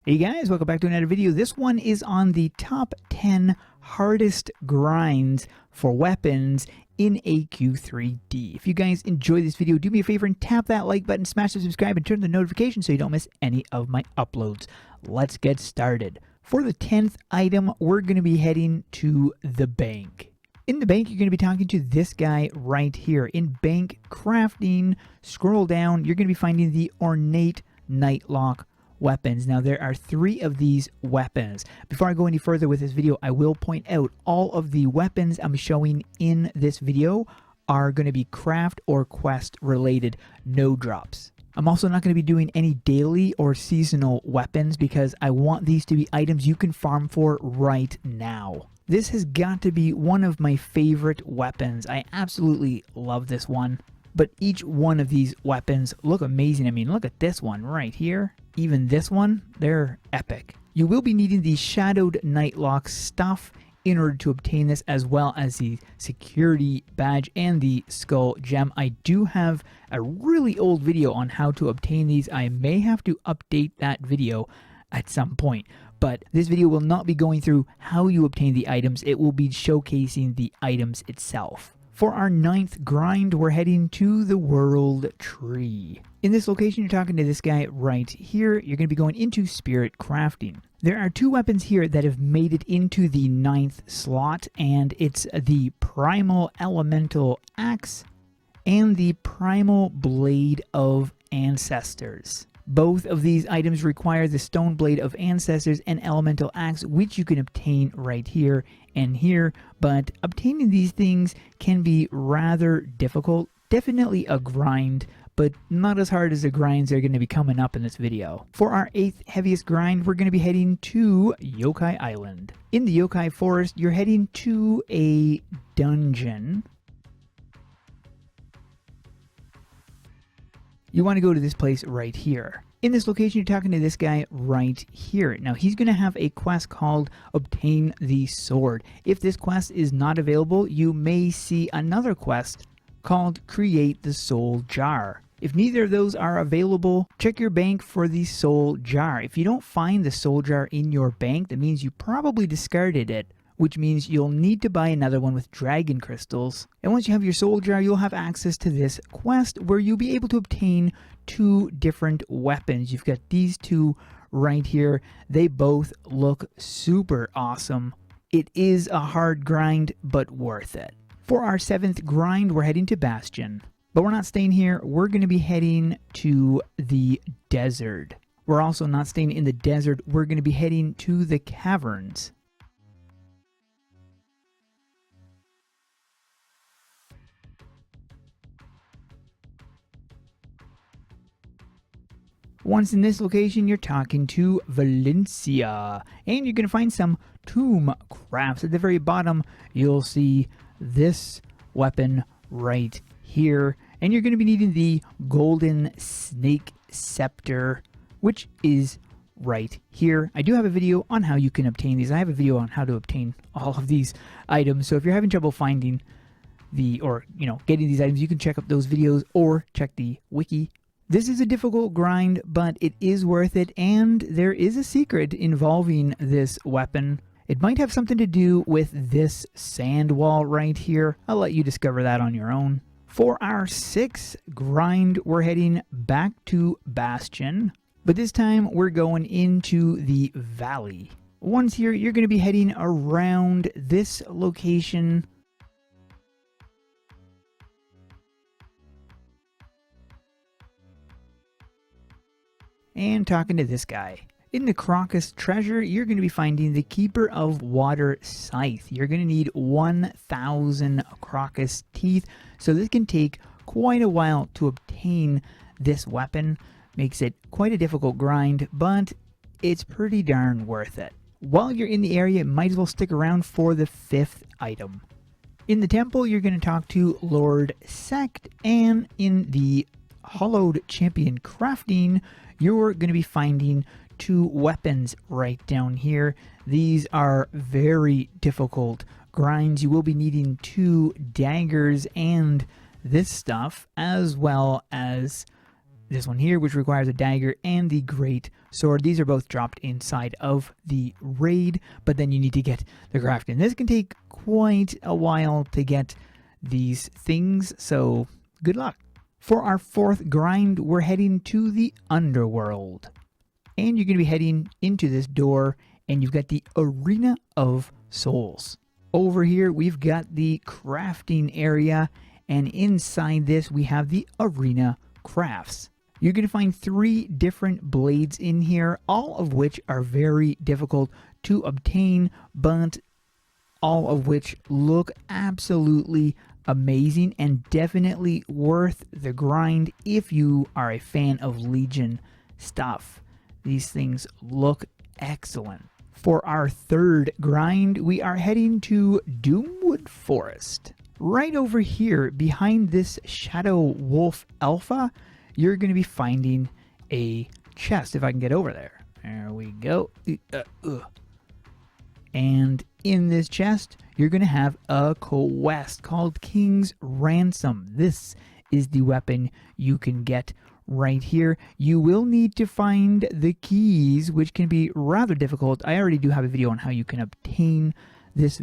Hey guys, welcome back to another video. This one is on the top 10 hardest grinds for weapons in AQ3D. If you guys enjoy this video, do me a favor and tap that like button, smash the subscribe, and turn the notification so you don't miss any of my uploads. Let's get started. For the 10th item, we're going to be heading to the bank. In the bank, you're going to be talking to this guy right here. In bank crafting, scroll down, you're going to be finding the ornate nightlock weapons. Now there are 3 of these weapons. Before I go any further with this video, I will point out all of the weapons I'm showing in this video are going to be craft or quest related, no drops. I'm also not going to be doing any daily or seasonal weapons because I want these to be items you can farm for right now. This has got to be one of my favorite weapons. I absolutely love this one. But each one of these weapons look amazing. I mean, look at this one right here. Even this one, they're epic. You will be needing the shadowed nightlock stuff in order to obtain this, as well as the security badge and the skull gem. I do have a really old video on how to obtain these. I may have to update that video at some point. But this video will not be going through how you obtain the items. It will be showcasing the items itself. For our 9th grind, we're heading to the world tree. In this location, you're talking to this guy right here. You're going to be going into spirit crafting. There are 2 weapons here that have made it into the 9th slot, and it's the primal elemental axe and the primal blade of ancestors. Both of these items require the stone blade of ancestors and elemental axe, which you can obtain right here and here, but obtaining these things can be rather difficult. Definitely a grind, but not as hard as the grinds that are going to be coming up in this video. For our 8th heaviest grind, we're going to be heading to Yokai Island. In the Yokai Forest, you're heading to a dungeon. You want to go to this place right here. In this location, you're talking to this guy right here. Now, he's going to have a quest called Obtain the Sword. If this quest is not available, you may see another quest called Create the Soul Jar. If neither of those are available, check your bank for the soul jar. If you don't find the soul jar in your bank, that means you probably discarded it, which means you'll need to buy another one with dragon crystals. And once you have your soul jar, you'll have access to this quest where you'll be able to obtain 2 different weapons. You've got these 2 right here. They both look super awesome. It is a hard grind, but worth it. For our 7th grind, we're heading to Bastion. But we're not staying here. We're going to be heading to the desert. We're also not staying in the desert. We're going to be heading to the caverns. Once in this location, you're talking to Valencia, and you're going to find some tomb crafts. At the very bottom, you'll see this weapon right here, and you're going to be needing the golden snake scepter, which is right here. I do have a video on how you can obtain these. I have a video on how to obtain all of these items, so if you're having trouble finding getting these items, you can check up those videos or check the wiki. This is a difficult grind, but it is worth it, and there is a secret involving this weapon. It might have something to do with this sand wall right here. I'll let you discover that on your own. For our 6th grind, we're heading back to Bastion, but this time we're going into the valley. Once here, you're going to be heading around this location. And talking to this guy. In the Crocus treasure, you're going to be finding the Keeper of Water Scythe. You're going to need 1,000 Crocus teeth, so this can take quite a while to obtain this weapon. Makes it quite a difficult grind, but it's pretty darn worth it. While you're in the area, might as well stick around for the 5th item. In the temple, you're going to talk to Lord Sect, and in the Hollowed Champion crafting, you're going to be finding 2 weapons right down here. These are very difficult grinds. You will be needing 2 daggers and this stuff, as well as this one here, which requires a dagger, and the Great sword. These are both dropped inside of the raid, but then you need to get the crafting. This can take quite a while to get these things, so good luck. For our fourth grind, we're heading to the underworld. And you're going to be heading into this door, and you've got the Arena of Souls. Over here, we've got the crafting area, and inside this, we have the Arena Crafts. You're going to find 3 different blades in here, all of which are very difficult to obtain, but all of which look absolutely amazing and definitely worth the grind if you are a fan of Legion stuff. These things look excellent. For our third grind, we are heading to Doomwood Forest. Right over here, behind this Shadow Wolf Alpha, you're going to be finding a chest, if I can get over there. There we go. And in this chest, you're going to have a quest called King's Ransom. This is the weapon you can get right here. You will need to find the keys, which can be rather difficult. I already do have a video on how you can obtain this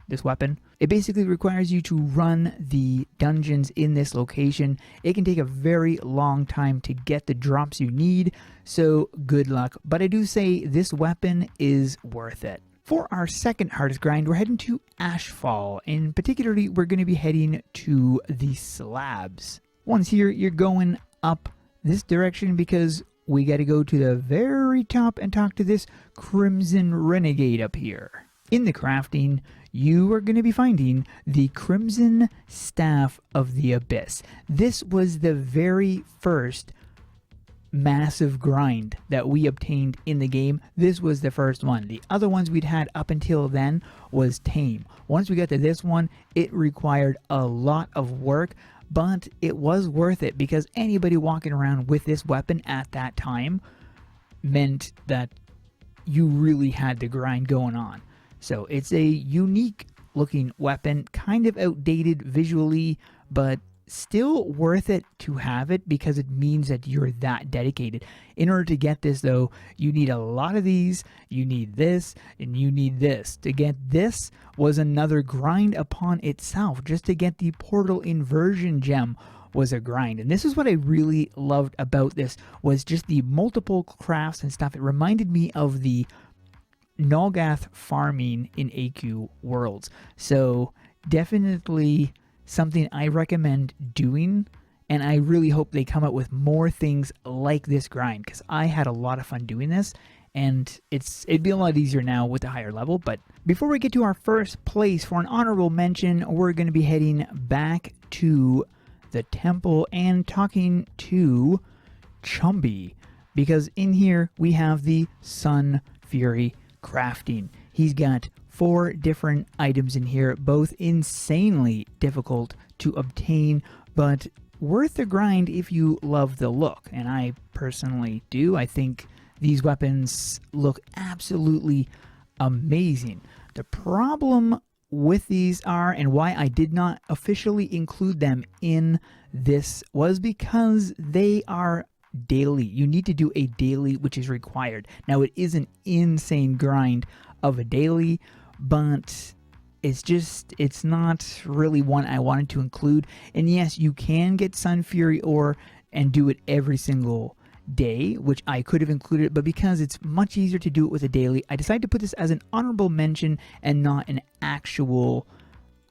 this weapon. It basically requires you to run the dungeons in this location. It can take a very long time to get the drops you need, so good luck. But I do say this weapon is worth it. For our second hardest grind, we're heading to Ashfall, and particularly we're going to be heading to the slabs. Once here, you're going up this direction because we got to go to the very top and talk to this Crimson Renegade up here. In the crafting, you are going to be finding the Crimson Staff of the Abyss. This was the very first massive grind that we obtained in the game. This was the first one. The other ones we'd had up until then was tame. Once we got to this one, it required a lot of work, but it was worth it because anybody walking around with this weapon at that time meant that you really had the grind going on. So it's a unique looking weapon, kind of outdated visually, but still worth it to have it because it means that you're that dedicated. In order to get this though, you need a lot of these, you need this, and you need this. To get this was another grind upon itself. Just to get the portal inversion gem was a grind. And this is what I really loved about this, was just the multiple crafts and stuff. It reminded me of the Nulgath farming in AQ Worlds. So definitely something I recommend doing, and I really hope they come up with more things like this grind because I had a lot of fun doing this, and it'd be a lot easier now with the higher level. But before we get to our first place for an honorable mention, we're going to be heading back to the temple and talking to Chumby, because in here we have the Sun Fury crafting. He's got 4 different items in here, both insanely difficult to obtain, but worth the grind if you love the look. And I personally do. I think these weapons look absolutely amazing. The problem with these are, and why I did not officially include them in this, was because they are daily. You need to do a daily, which is required. Now, it is an insane grind of a daily, but it's not really one I wanted to include. And yes, you can get Sun Fury ore and do it every single day, which I could have included, but because it's much easier to do it with a daily, I decided to put this as an honorable mention and not an actual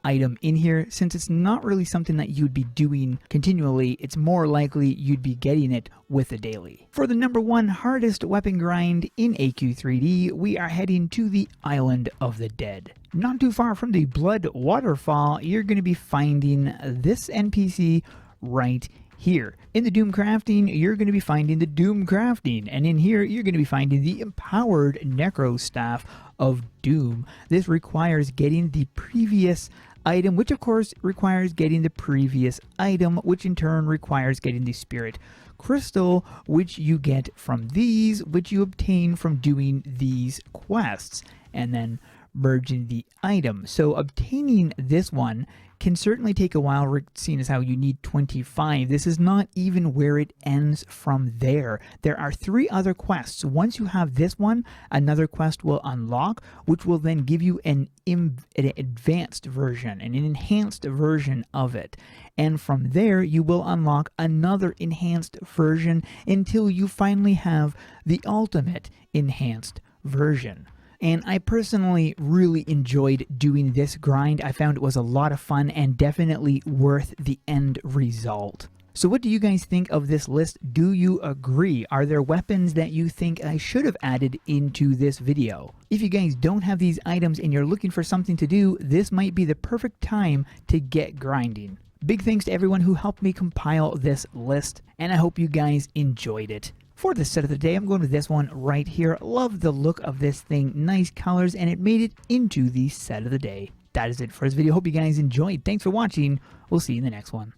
item in here, since it's not really something that you'd be doing continually. It's more likely you'd be getting it with a daily. For the number 1 hardest weapon grind in AQ3D, we are heading to the Island of the Dead. Not too far from the Blood Waterfall, you're going to be finding this NPC right here. In the Doom Crafting, you're going to be finding the Doom Crafting, and in here you're going to be finding the Empowered Necro Staff of Doom. This requires getting the previous item, which of course requires getting the previous item, which in turn requires getting the Spirit Crystal, which you get from these, which you obtain from doing these quests, and then merging the item. So obtaining this one can certainly take a while, seeing as how you need 25. This is not even where it ends from there. There are 3 other quests. Once you have this one, another quest will unlock, which will then give you an advanced version, an enhanced version of it. And from there, you will unlock another enhanced version until you finally have the ultimate enhanced version. And I personally really enjoyed doing this grind. I found it was a lot of fun and definitely worth the end result. So what do you guys think of this list? Do you agree? Are there weapons that you think I should have added into this video? If you guys don't have these items and you're looking for something to do, this might be the perfect time to get grinding. Big thanks to everyone who helped me compile this list, and I hope you guys enjoyed it. For the set of the day, I'm going with this one right here. Love the look of this thing. Nice colors, and it made it into the set of the day. That is it for this video. Hope you guys enjoyed. Thanks for watching. We'll see you in the next one.